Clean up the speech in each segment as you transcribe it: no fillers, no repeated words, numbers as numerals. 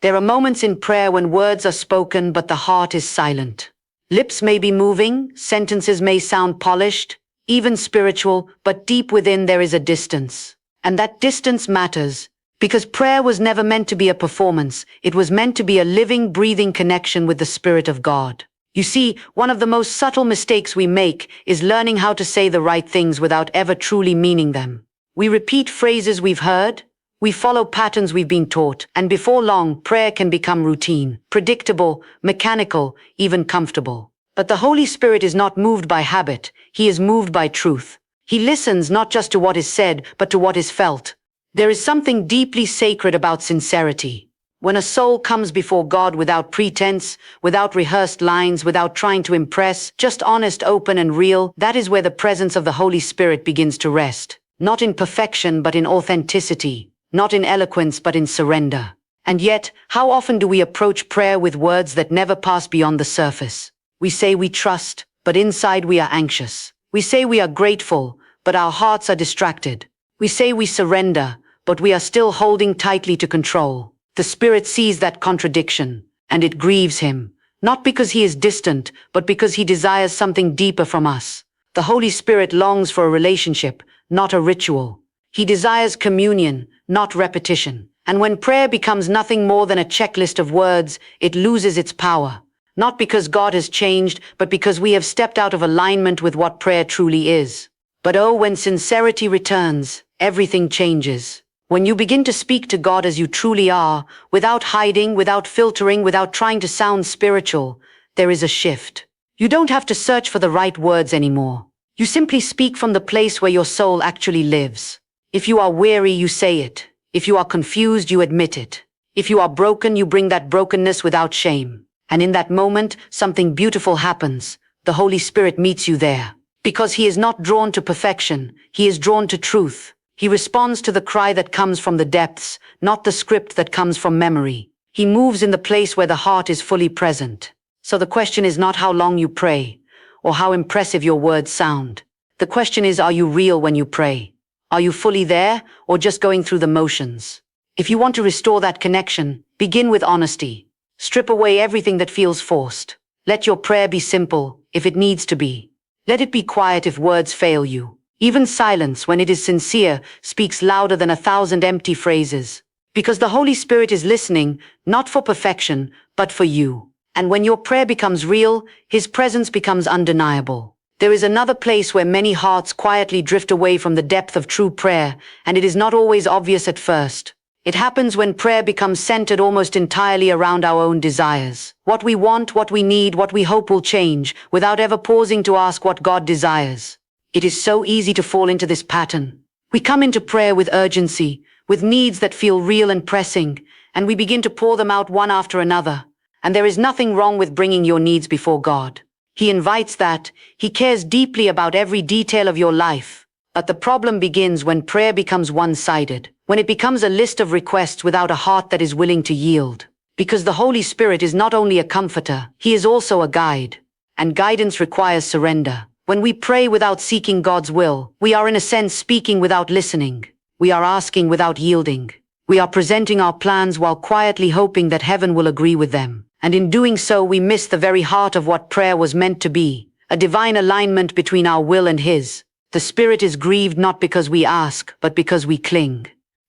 There are moments in prayer when words are spoken but the heart is silent. Lips may be moving, sentences may sound polished, even spiritual, but deep within there is a distance. And that distance matters, because prayer was never meant to be a performance, it was meant to be a living, breathing connection with the Spirit of God. You see, one of the most subtle mistakes we make is learning how to say the right things without ever truly meaning them. We repeat phrases we've heard, we follow patterns we've been taught, and before long, prayer can become routine, predictable, mechanical, even comfortable. But the Holy Spirit is not moved by habit, He is moved by truth. He listens not just to what is said, but to what is felt. There is something deeply sacred about sincerity. When a soul comes before God without pretense, without rehearsed lines, without trying to impress, just honest, open, and real, that is where the presence of the Holy Spirit begins to rest. Not in perfection, but in authenticity. Not in eloquence, but in surrender. And yet, how often do we approach prayer with words that never pass beyond the surface? We say we trust, but inside we are anxious. We say we are grateful, but our hearts are distracted. We say we surrender, but we are still holding tightly to control. The Spirit sees that contradiction, and it grieves Him, not because He is distant, but because He desires something deeper from us. The Holy Spirit longs for a relationship, not a ritual. He desires communion, not repetition. And when prayer becomes nothing more than a checklist of words, it loses its power. Not because God has changed, but because we have stepped out of alignment with what prayer truly is. But oh, when sincerity returns, everything changes. When you begin to speak to God as you truly are, without hiding, without filtering, without trying to sound spiritual, there is a shift. You don't have to search for the right words anymore. You simply speak from the place where your soul actually lives. If you are weary, you say it. If you are confused, you admit it. If you are broken, you bring that brokenness without shame. And in that moment, something beautiful happens. The Holy Spirit meets you there. Because He is not drawn to perfection, He is drawn to truth. He responds to the cry that comes from the depths, not the script that comes from memory. He moves in the place where the heart is fully present. So the question is not how long you pray, or how impressive your words sound. The question is, are you real when you pray? Are you fully there, or just going through the motions? If you want to restore that connection, begin with honesty. Strip away everything that feels forced. Let your prayer be simple, if it needs to be. Let it be quiet if words fail you. Even silence, when it is sincere, speaks louder than 1,000 empty phrases. Because the Holy Spirit is listening, not for perfection, but for you. And when your prayer becomes real, His presence becomes undeniable. There is another place where many hearts quietly drift away from the depth of true prayer, and it is not always obvious at first. It happens when prayer becomes centered almost entirely around our own desires. What we want, what we need, what we hope will change, without ever pausing to ask what God desires. It is so easy to fall into this pattern. We come into prayer with urgency, with needs that feel real and pressing, and we begin to pour them out one after another. And there is nothing wrong with bringing your needs before God. He invites that. He cares deeply about every detail of your life. But the problem begins when prayer becomes one-sided, when it becomes a list of requests without a heart that is willing to yield. Because the Holy Spirit is not only a comforter, He is also a guide. And guidance requires surrender. When we pray without seeking God's will, we are in a sense speaking without listening. We are asking without yielding. We are presenting our plans while quietly hoping that heaven will agree with them. And in doing so, we miss the very heart of what prayer was meant to be, a divine alignment between our will and His. The Spirit is grieved not because we ask, but because we cling.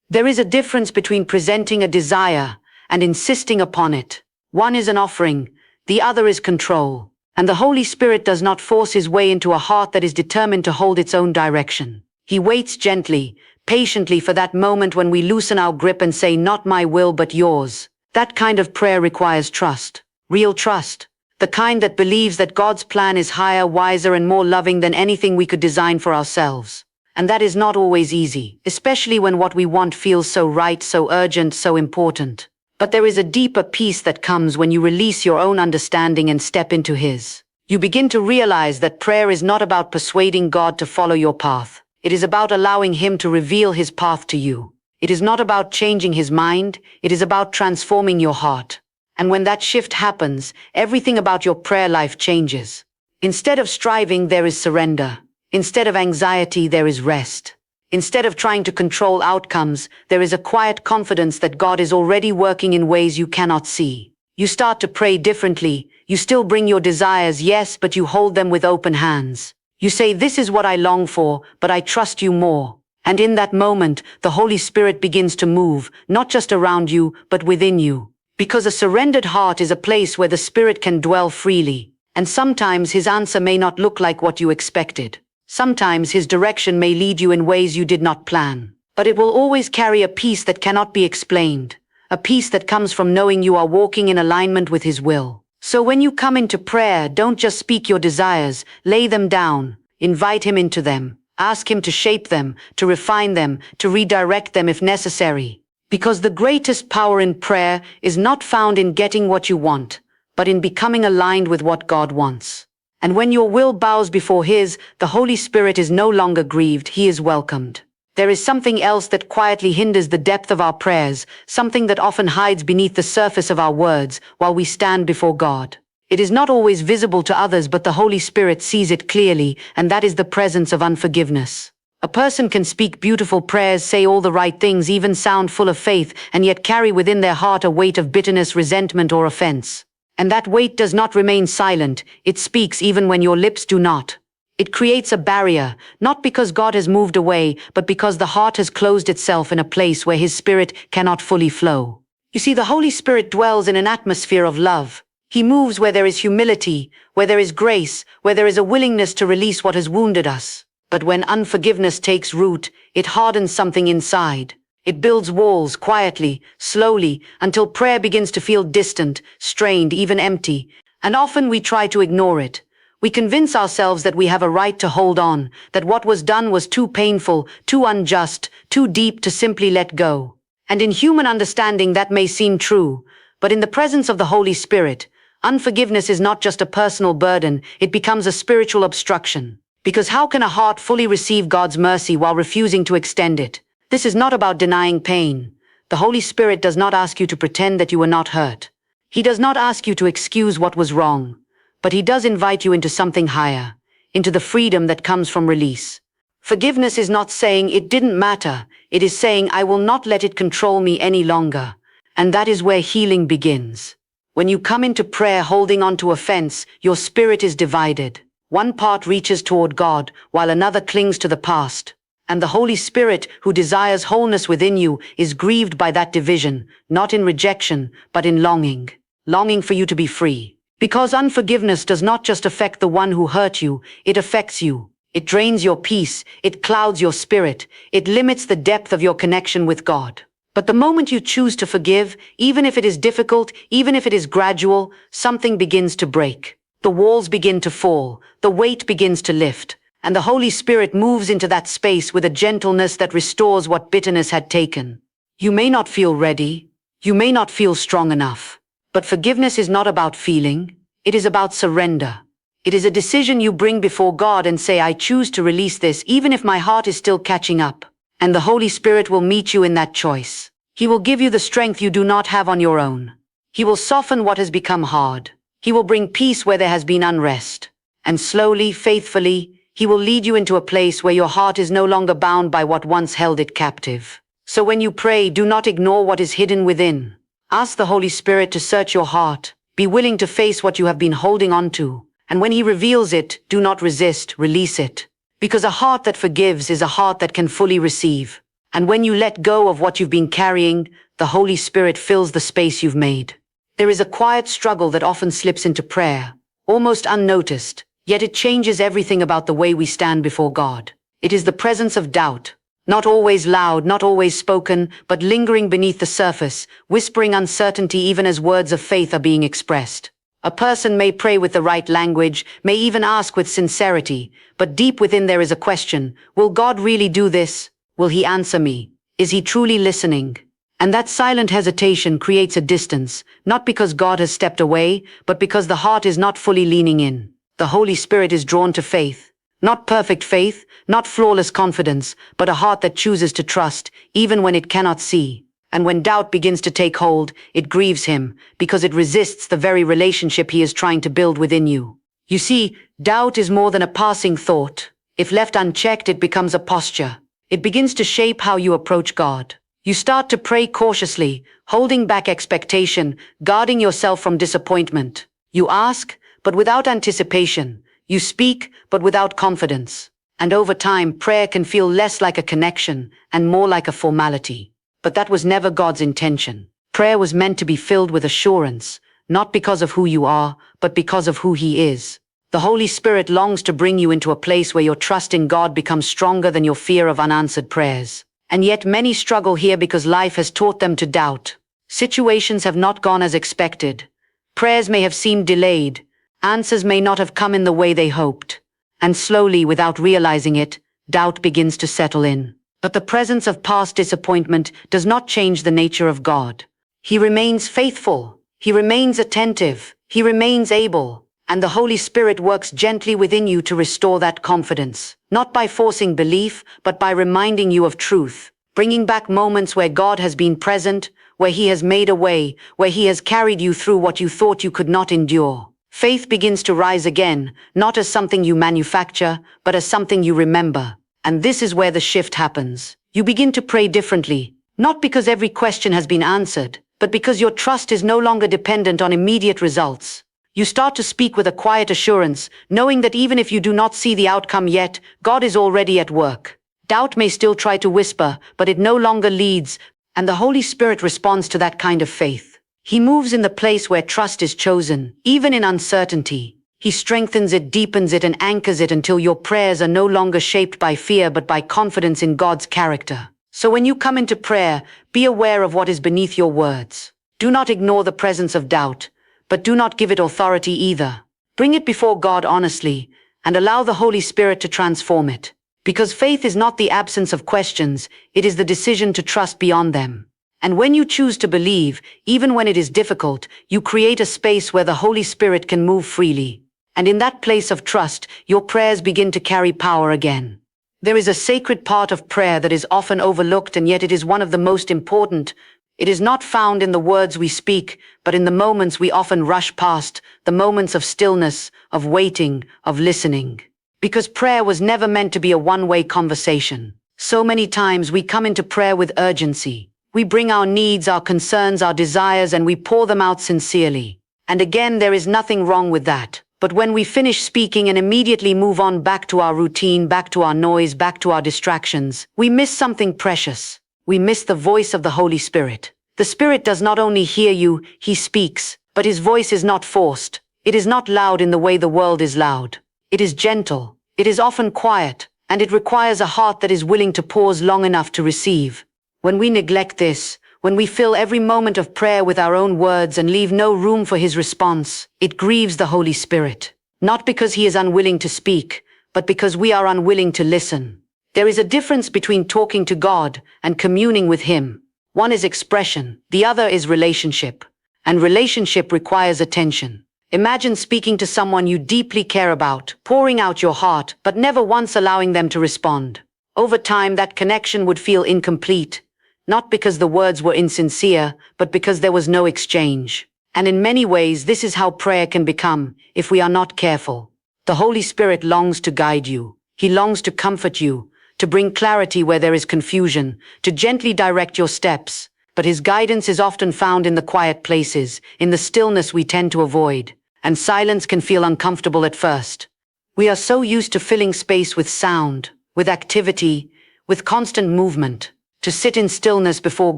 There is a difference between presenting a desire and insisting upon it. One is an offering, the other is control. And the Holy Spirit does not force His way into a heart that is determined to hold its own direction. He waits gently, patiently for that moment when we loosen our grip and say, "Not my will, but yours." That kind of prayer requires trust, real trust, the kind that believes that God's plan is higher, wiser, and more loving than anything we could design for ourselves. And that is not always easy, especially when what we want feels so right, so urgent, so important. But there is a deeper peace that comes when you release your own understanding and step into His. You begin to realize that prayer is not about persuading God to follow your path. It is about allowing Him to reveal His path to you. It is not about changing His mind, it is about transforming your heart. And when that shift happens, everything about your prayer life changes. Instead of striving, there is surrender. Instead of anxiety, there is rest. Instead of trying to control outcomes, there is a quiet confidence that God is already working in ways you cannot see. You start to pray differently. You still bring your desires, yes, but you hold them with open hands. You say, "This is what I long for, but I trust you more." And in that moment, the Holy Spirit begins to move, not just around you, but within you. Because a surrendered heart is a place where the Spirit can dwell freely. And sometimes His answer may not look like what you expected. Sometimes His direction may lead you in ways you did not plan. But it will always carry a peace that cannot be explained. A peace that comes from knowing you are walking in alignment with His will. So when you come into prayer, don't just speak your desires, lay them down. Invite Him into them. Ask Him to shape them, to refine them, to redirect them if necessary. Because the greatest power in prayer is not found in getting what you want, but in becoming aligned with what God wants. And when your will bows before His, the Holy Spirit is no longer grieved, He is welcomed. There is something else that quietly hinders the depth of our prayers, something that often hides beneath the surface of our words while we stand before God. It is not always visible to others, but the Holy Spirit sees it clearly, and that is the presence of unforgiveness. A person can speak beautiful prayers, say all the right things, even sound full of faith, and yet carry within their heart a weight of bitterness, resentment, or offense. And that weight does not remain silent, it speaks even when your lips do not. It creates a barrier, not because God has moved away, but because the heart has closed itself in a place where His Spirit cannot fully flow. You see, the Holy Spirit dwells in an atmosphere of love. He moves where there is humility, where there is grace, where there is a willingness to release what has wounded us. But when unforgiveness takes root, it hardens something inside. It builds walls quietly, slowly, until prayer begins to feel distant, strained, even empty. And often we try to ignore it. We convince ourselves that we have a right to hold on, that what was done was too painful, too unjust, too deep to simply let go. And in human understanding that may seem true, but in the presence of the Holy Spirit, unforgiveness is not just a personal burden, it becomes a spiritual obstruction. Because how can a heart fully receive God's mercy while refusing to extend it? This is not about denying pain. The Holy Spirit does not ask you to pretend that you were not hurt. He does not ask you to excuse what was wrong. But He does invite you into something higher, into the freedom that comes from release. Forgiveness is not saying it didn't matter, it is saying I will not let it control me any longer. And that is where healing begins. When you come into prayer holding on to offense, your spirit is divided. One part reaches toward God, while another clings to the past. And the Holy Spirit, who desires wholeness within you, is grieved by that division, not in rejection, but in longing. Longing for you to be free. Because unforgiveness does not just affect the one who hurt you, it affects you. It drains your peace, it clouds your spirit, it limits the depth of your connection with God. But the moment you choose to forgive, even if it is difficult, even if it is gradual, something begins to break. The walls begin to fall, the weight begins to lift, and the Holy Spirit moves into that space with a gentleness that restores what bitterness had taken. You may not feel ready, you may not feel strong enough. But forgiveness is not about feeling, it is about surrender. It is a decision you bring before God and say, I choose to release this even if my heart is still catching up. And the Holy Spirit will meet you in that choice. He will give you the strength you do not have on your own. He will soften what has become hard. He will bring peace where there has been unrest. And slowly, faithfully, He will lead you into a place where your heart is no longer bound by what once held it captive. So when you pray, do not ignore what is hidden within. Ask the Holy Spirit to search your heart. Be willing to face what you have been holding on to. And when He reveals it, do not resist, release it. Because a heart that forgives is a heart that can fully receive. And when you let go of what you've been carrying, the Holy Spirit fills the space you've made. There is a quiet struggle that often slips into prayer, almost unnoticed, yet it changes everything about the way we stand before God. It is the presence of doubt. Not always loud, not always spoken, but lingering beneath the surface, whispering uncertainty even as words of faith are being expressed. A person may pray with the right language, may even ask with sincerity, but deep within there is a question, will God really do this? Will He answer me? Is He truly listening? And that silent hesitation creates a distance, not because God has stepped away, but because the heart is not fully leaning in. The Holy Spirit is drawn to faith. Not perfect faith, not flawless confidence, but a heart that chooses to trust, even when it cannot see. And when doubt begins to take hold, it grieves Him, because it resists the very relationship He is trying to build within you. You see, doubt is more than a passing thought. If left unchecked, it becomes a posture. It begins to shape how you approach God. You start to pray cautiously, holding back expectation, guarding yourself from disappointment. You ask, but without anticipation. You speak, but without confidence. And over time, prayer can feel less like a connection and more like a formality. But that was never God's intention. Prayer was meant to be filled with assurance, not because of who you are, but because of who He is. The Holy Spirit longs to bring you into a place where your trust in God becomes stronger than your fear of unanswered prayers. And yet many struggle here because life has taught them to doubt. Situations have not gone as expected. Prayers may have seemed delayed. Answers may not have come in the way they hoped. And slowly, without realizing it, doubt begins to settle in. But the presence of past disappointment does not change the nature of God. He remains faithful. He remains attentive. He remains able. And the Holy Spirit works gently within you to restore that confidence, not by forcing belief, but by reminding you of truth, bringing back moments where God has been present, where He has made a way, where He has carried you through what you thought you could not endure. Faith begins to rise again, not as something you manufacture, but as something you remember. And this is where the shift happens. You begin to pray differently, not because every question has been answered, but because your trust is no longer dependent on immediate results. You start to speak with a quiet assurance, knowing that even if you do not see the outcome yet, God is already at work. Doubt may still try to whisper, but it no longer leads, and the Holy Spirit responds to that kind of faith. He moves in the place where trust is chosen, even in uncertainty. He strengthens it, deepens it, and anchors it until your prayers are no longer shaped by fear but by confidence in God's character. So when you come into prayer, be aware of what is beneath your words. Do not ignore the presence of doubt, but do not give it authority either. Bring it before God honestly, and allow the Holy Spirit to transform it. Because faith is not the absence of questions, it is the decision to trust beyond them. And when you choose to believe, even when it is difficult, you create a space where the Holy Spirit can move freely. And in that place of trust, your prayers begin to carry power again. There is a sacred part of prayer that is often overlooked, and yet it is one of the most important. It is not found in the words we speak, but in the moments we often rush past, the moments of stillness, of waiting, of listening. Because prayer was never meant to be a one-way conversation. So many times we come into prayer with urgency. We bring our needs, our concerns, our desires, and we pour them out sincerely. And again, there is nothing wrong with that. But when we finish speaking and immediately move on back to our routine, back to our noise, back to our distractions, we miss something precious. We miss the voice of the Holy Spirit. The Spirit does not only hear you, He speaks, but His voice is not forced. It is not loud in the way the world is loud. It is gentle. It is often quiet, and it requires a heart that is willing to pause long enough to receive. When we neglect this, when we fill every moment of prayer with our own words and leave no room for His response, it grieves the Holy Spirit. Not because He is unwilling to speak, but because we are unwilling to listen. There is a difference between talking to God and communing with Him. One is expression, the other is relationship. And relationship requires attention. Imagine speaking to someone you deeply care about, pouring out your heart, but never once allowing them to respond. Over time, that connection would feel incomplete, not because the words were insincere, but because there was no exchange. And in many ways, this is how prayer can become, if we are not careful. The Holy Spirit longs to guide you. He longs to comfort you, to bring clarity where there is confusion, to gently direct your steps. But His guidance is often found in the quiet places, in the stillness we tend to avoid. And silence can feel uncomfortable at first. We are so used to filling space with sound, with activity, with constant movement. To sit in stillness before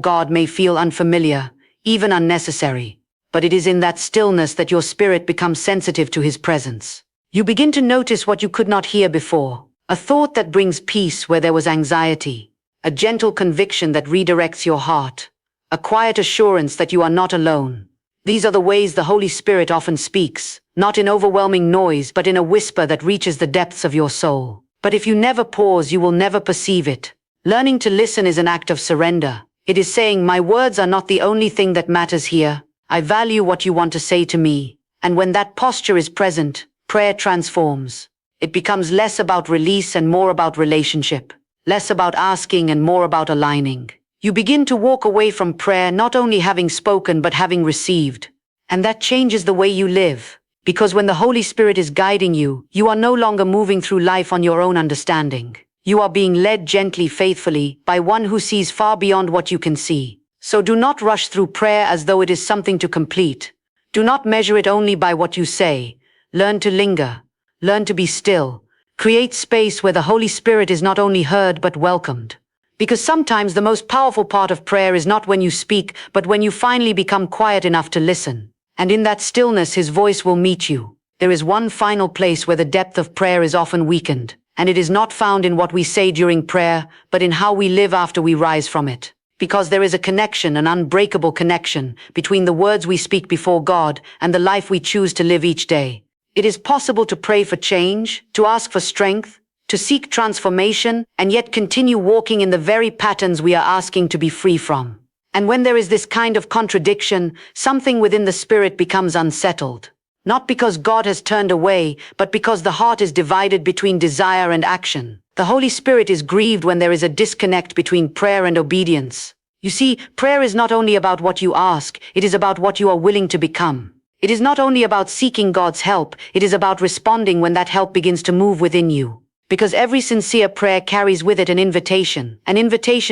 God may feel unfamiliar, even unnecessary. But it is in that stillness that your spirit becomes sensitive to His presence. You begin to notice what you could not hear before. A thought that brings peace where there was anxiety. A gentle conviction that redirects your heart. A quiet assurance that you are not alone. These are the ways the Holy Spirit often speaks, not in overwhelming noise, but in a whisper that reaches the depths of your soul. But if you never pause, you will never perceive it. Learning to listen is an act of surrender. It is saying, my words are not the only thing that matters here. I value what you want to say to me. And when that posture is present, prayer transforms. It becomes less about release and more about relationship. Less about asking and more about aligning. You begin to walk away from prayer not only having spoken but having received. And that changes the way you live. Because when the Holy Spirit is guiding you, you are no longer moving through life on your own understanding. You are being led gently, faithfully, by one who sees far beyond what you can see. So do not rush through prayer as though it is something to complete. Do not measure it only by what you say. Learn to linger. Learn to be still. Create space where the Holy Spirit is not only heard but welcomed. Because sometimes the most powerful part of prayer is not when you speak, but when you finally become quiet enough to listen. And in that stillness, His voice will meet you. There is one final place where the depth of prayer is often weakened, and it is not found in what we say during prayer, but in how we live after we rise from it. Because there is a connection, an unbreakable connection, between the words we speak before God and the life we choose to live each day. It is possible to pray for change, to ask for strength, to seek transformation, and yet continue walking in the very patterns we are asking to be free from. And when there is this kind of contradiction, something within the spirit becomes unsettled. Not because God has turned away, but because the heart is divided between desire and action. The Holy Spirit is grieved when there is a disconnect between prayer and obedience. You see, prayer is not only about what you ask, it is about what you are willing to become. It is not only about seeking God's help, it is about responding when that help begins to move within you. Because every sincere prayer carries with it an invitation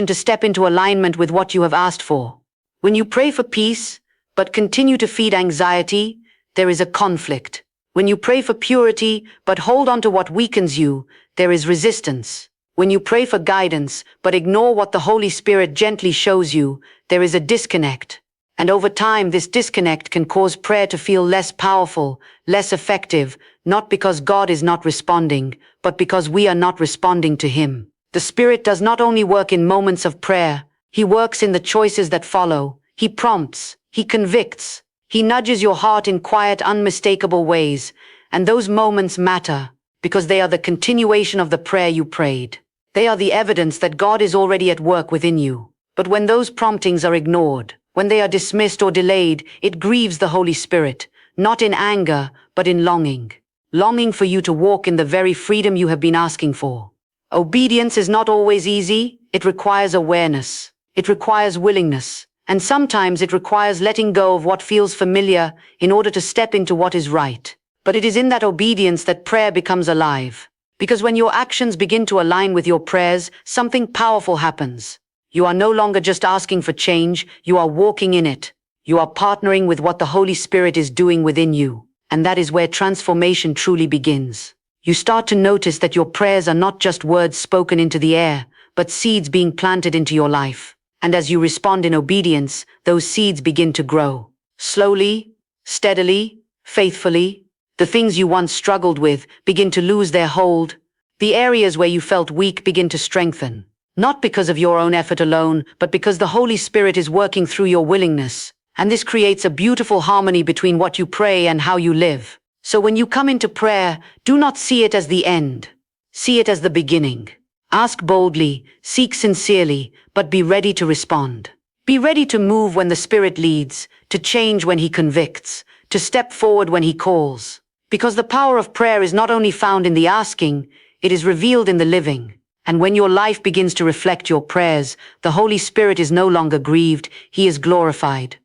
to step into alignment with what you have asked for. When you pray for peace, but continue to feed anxiety, there is a conflict. When you pray for purity, but hold on to what weakens you, there is resistance. When you pray for guidance, but ignore what the Holy Spirit gently shows you, there is a disconnect. And over time, this disconnect can cause prayer to feel less powerful, less effective, not because God is not responding, but because we are not responding to Him. The Spirit does not only work in moments of prayer, He works in the choices that follow. He prompts, He convicts, He nudges your heart in quiet, unmistakable ways, and those moments matter because they are the continuation of the prayer you prayed. They are the evidence that God is already at work within you. But when those promptings are ignored, when they are dismissed or delayed, it grieves the Holy Spirit, not in anger, but in longing. Longing for you to walk in the very freedom you have been asking for. Obedience is not always easy. It requires awareness. It requires willingness. And sometimes it requires letting go of what feels familiar in order to step into what is right. But it is in that obedience that prayer becomes alive. Because when your actions begin to align with your prayers, something powerful happens. You are no longer just asking for change, you are walking in it. You are partnering with what the Holy Spirit is doing within you. And that is where transformation truly begins. You start to notice that your prayers are not just words spoken into the air, but seeds being planted into your life. And as you respond in obedience, those seeds begin to grow. Slowly, steadily, faithfully, the things you once struggled with begin to lose their hold. The areas where you felt weak begin to strengthen. Not because of your own effort alone, but because the Holy Spirit is working through your willingness. And this creates a beautiful harmony between what you pray and how you live. So when you come into prayer, do not see it as the end. See it as the beginning. Ask boldly, seek sincerely, but be ready to respond. Be ready to move when the Spirit leads, to change when He convicts, to step forward when He calls. Because the power of prayer is not only found in the asking, it is revealed in the living. And when your life begins to reflect your prayers, the Holy Spirit is no longer grieved, He is glorified.